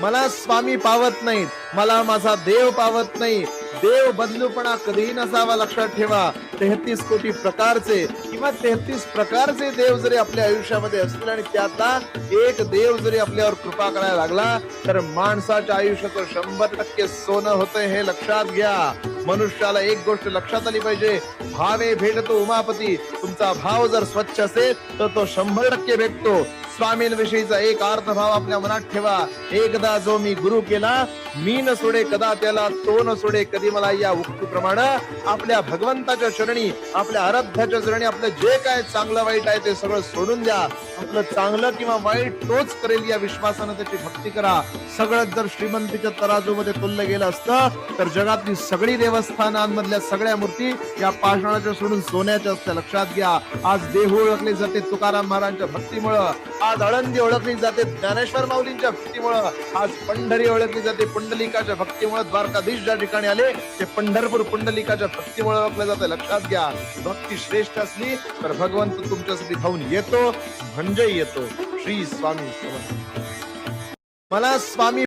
मला स्वामी पावत नाहीत, मला माझा देव पावत नाही. देव बदलूपणा कधीही नसावा, लक्षात ठेवा. 33 कोटी प्रकारचे किंवा 33 प्रकारचे देव जरी आपल्या आयुष्यामध्ये असतील आणि त्यातला एक देव जरी आपल्यावर कृपा करायला लागला, तर माणसाच्या आयुष्याचं 100% सोनं होतंय, हे लक्षात घ्या. मनुष्याला एक गोष्ट लक्षात आली पाहिजे, भावे भेटतो उमापती. तुमचा भाव जर स्वच्छ असेल तर तो 100% भेटतो. स्वामींविषयीचा एक अर्थभाव आपल्या मनात ठेवा. एकदा जो मी गुरु केला, मी न सोडे कदा त्याला, तो न सोडे कधी मला. या उक्तीप्रमाणे आपल्या भगवंताच्या चरणी, आपल्या आराध्याच्या चरणी आपलं जे काय चांगलं वाईट आहे ते सगळं सोडून द्या. आपलं चांगलं किंवा वाईट तोच करेल या विश्वासानं त्याची भक्ती करा. सगळं जर श्रीमंतीच्या तराजूमध्ये तुललं गेलं असतं तर जगातली सगळी देवस्थानांमधल्या सगळ्या मूर्ती या पाषाणाच्या सोडून सोन्याच्या असत्या, लक्षात घ्या. आज देहू ओळखले जाते तुकाराम महाराजांच्या भक्तीमुळं, आज आळंदी ओळखली जाते ज्ञानेश्वर माऊलींच्या भक्तीमुळं, आज पंढरी ओळखली जाते पुंडलिकाच्या भक्तीमुळं. द्वारकाधीश ज्या ठिकाणी आले ते पंढरपूर पुंडलिकाच्या भक्तीमुळे ओळखलं जाते, लक्षात घ्या. भक्ती श्रेष्ठ असली तर भगवंत तुमच्यासाठी धावून येतो, म्हणजे येतो. श्री स्वामी समर्थ. मला स्वामी